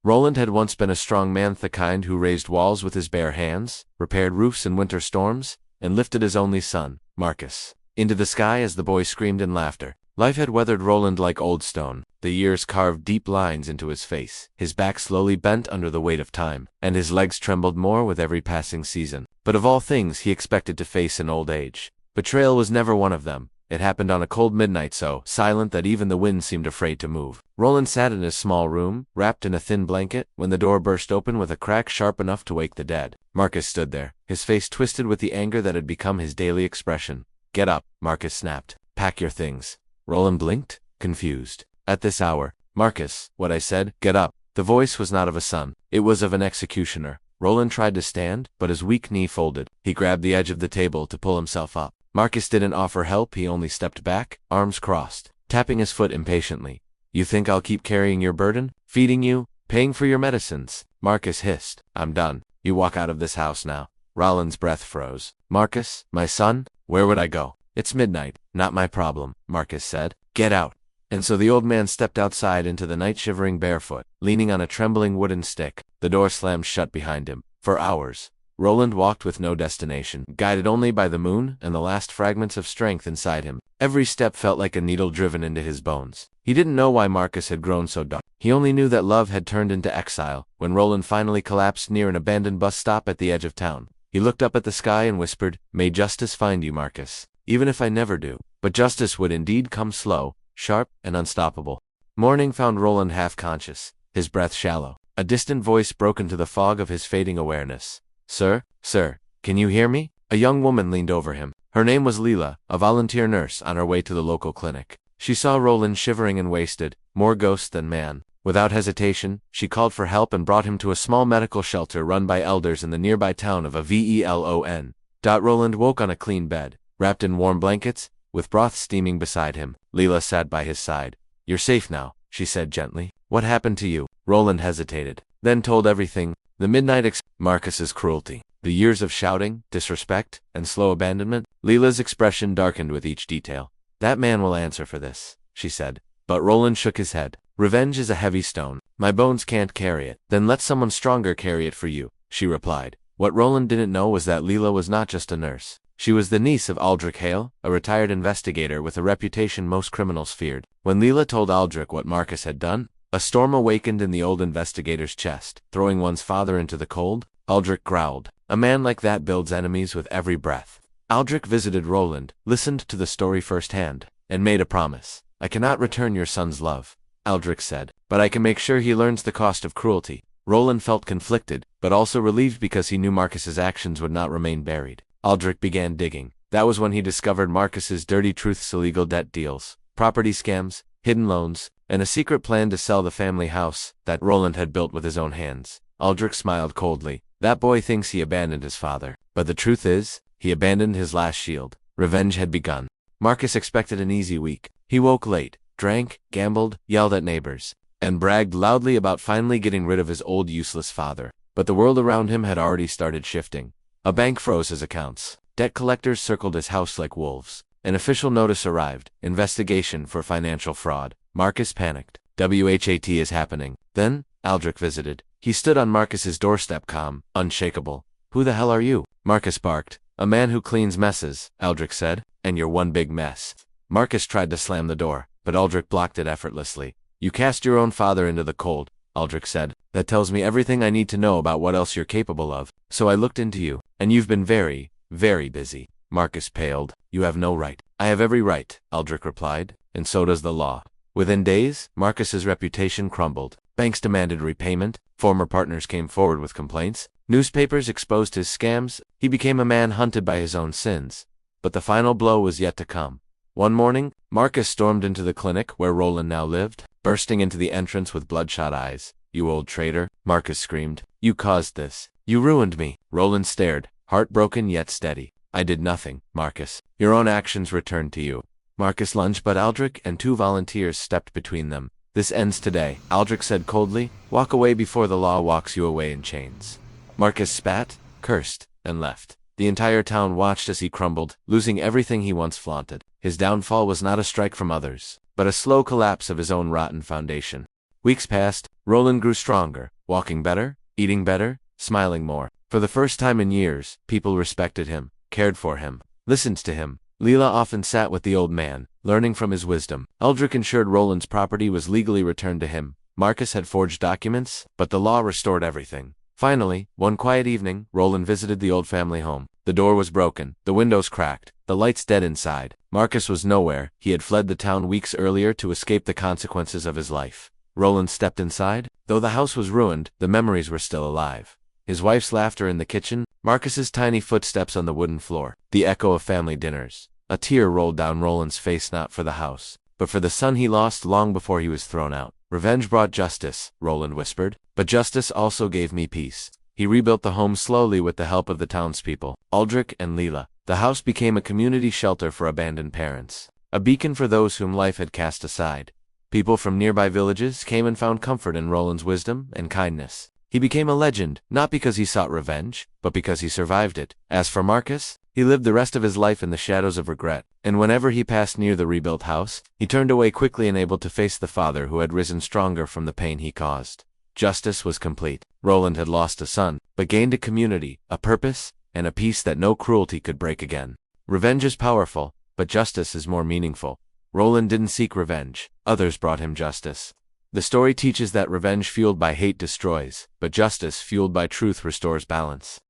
Roland had once been a strong man, the kind who raised walls with his bare hands, repaired roofs in winter storms, and lifted his only son, Marcus, into the sky as the boy screamed in laughter. Life had weathered Roland like old stone. The years carved deep lines into his face. His back slowly bent under the weight of time, and his legs trembled more with every passing season. But of all things he expected to face in old age, betrayal was never one of them. It happened on a cold midnight, so silent that even the wind seemed afraid to move. Roland sat in his small room, wrapped in a thin blanket, when the door burst open with a crack sharp enough to wake the dead. Marcus stood there, his face twisted with the anger that had become his daily expression. "Get up," Marcus snapped. "Pack your things." Roland blinked, confused. "At this hour?" "Marcus, what I said, get up." The voice was not of a son, it was of an executioner. Roland tried to stand, but his weak knee folded. He grabbed the edge of the table to pull himself up. Marcus didn't offer help, he only stepped back, arms crossed, tapping his foot impatiently. "You think I'll keep carrying your burden? Feeding you? Paying for your medicines?" Marcus hissed. "I'm done. You walk out of this house now." Roland's breath froze. "Marcus, my son? Where would I go?" "It's midnight. Not my problem," Marcus said. "Get out." And so the old man stepped outside into the night, shivering barefoot, leaning on a trembling wooden stick. The door slammed shut behind him. For hours, Roland walked with no destination, guided only by the moon and the last fragments of strength inside him. Every step felt like a needle driven into his bones. He didn't know why Marcus had grown so dark. He only knew that love had turned into exile. When Roland finally collapsed near an abandoned bus stop at the edge of town, he looked up at the sky and whispered, "May justice find you, Marcus. Even if I never do." But justice would indeed come slow, sharp, and unstoppable. Morning found Roland half-conscious, his breath shallow. A distant voice broke into the fog of his fading awareness. "Sir, can you hear me?" A young woman leaned over him. Her name was Leela, a volunteer nurse on her way to the local clinic. She saw Roland shivering and wasted, more ghost than man. Without hesitation, she called for help and brought him to a small medical shelter run by elders in the nearby town of Velon. Roland woke on a clean bed, wrapped in warm blankets, with broth steaming beside him. Leela sat by his side. "You're safe now," she said gently. "What happened to you?" Roland hesitated, then told everything. The midnight Marcus's cruelty, the years of shouting, disrespect, and slow abandonment. Leela's expression darkened with each detail. "That man will answer for this," she said. But Roland shook his head. "Revenge is a heavy stone. My bones can't carry it." "Then let someone stronger carry it for you," she replied. What Roland didn't know was that Leela was not just a nurse. She was the niece of Aldrich Hale, a retired investigator with a reputation most criminals feared. When Leela told Aldrich what Marcus had done, a storm awakened in the old investigator's chest. Throwing one's father into the cold? Aldrich growled. A man like that builds enemies with every breath. Aldrich visited Roland, listened to the story firsthand, and made a promise. "I cannot return your son's love," Aldrich said, "but I can make sure he learns the cost of cruelty." Roland felt conflicted, but also relieved because he knew Marcus's actions would not remain buried. Aldrich began digging. That was when he discovered Marcus's dirty truths: illegal debt deals, property scams, hidden loans, and a secret plan to sell the family house that Roland had built with his own hands. Aldrich smiled coldly. "That boy thinks he abandoned his father, but the truth is, he abandoned his last shield." Revenge had begun. Marcus expected an easy week. He woke late, drank, gambled, yelled at neighbors, and bragged loudly about finally getting rid of his old useless father. But the world around him had already started shifting. A bank froze his accounts. Debt collectors circled his house like wolves. An official notice arrived: investigation for financial fraud. Marcus panicked. "WHAT is happening?" Then, Aldrich visited. He stood on Marcus's doorstep, calm, unshakable. "Who the hell are you?" Marcus barked. "A man who cleans messes," Aldrich said, "and you're one big mess." Marcus tried to slam the door, but Aldrich blocked it effortlessly. "You cast your own father into the cold," Aldrich said. "That tells me everything I need to know about what else you're capable of. So I looked into you, and you've been very, very busy." Marcus paled. "You have no right." "I have every right," Aldrich replied, "and so does the law." Within days, Marcus's reputation crumbled. Banks demanded repayment, former partners came forward with complaints, newspapers exposed his scams. He became a man hunted by his own sins. But the final blow was yet to come. One morning, Marcus stormed into the clinic where Roland now lived, bursting into the entrance with bloodshot eyes. "You old traitor," Marcus screamed. "You caused this. You ruined me." Roland stared, heartbroken yet steady. "I did nothing, Marcus. Your own actions returned to you." Marcus lunged, but Aldrich and two volunteers stepped between them. "This ends today," Aldrich said coldly. "Walk away before the law walks you away in chains." Marcus spat, cursed, and left. The entire town watched as he crumbled, losing everything he once flaunted. His downfall was not a strike from others, but a slow collapse of his own rotten foundation. Weeks passed. Roland grew stronger, walking better, eating better, smiling more. For the first time in years, people respected him, cared for him, listened to him. Leela often sat with the old man, learning from his wisdom. Eldrick ensured Roland's property was legally returned to him. Marcus had forged documents, but the law restored everything. Finally, one quiet evening, Roland visited the old family home. The door was broken, the windows cracked, the lights dead inside. Marcus was nowhere. He had fled the town weeks earlier to escape the consequences of his life. Roland stepped inside. Though the house was ruined, the memories were still alive. His wife's laughter in the kitchen, Marcus's tiny footsteps on the wooden floor, the echo of family dinners. A tear rolled down Roland's face, not for the house, but for the son he lost long before he was thrown out. Revenge brought justice, Roland whispered, but justice also gave me peace. He rebuilt the home slowly with the help of the townspeople, Eldrick and Leela. The house became a community shelter for abandoned parents, a beacon for those whom life had cast aside. People from nearby villages came and found comfort in Roland's wisdom and kindness. He became a legend, not because he sought revenge, but because he survived it. As for Marcus, he lived the rest of his life in the shadows of regret, and whenever he passed near the rebuilt house, he turned away quickly, unable to face the father who had risen stronger from the pain he caused. Justice was complete. Roland had lost a son, but gained a community, a purpose, and a peace that no cruelty could break again. Revenge is powerful, but justice is more meaningful. Roland didn't seek revenge. Others brought him justice. The story teaches that revenge fueled by hate destroys, but justice fueled by truth restores balance.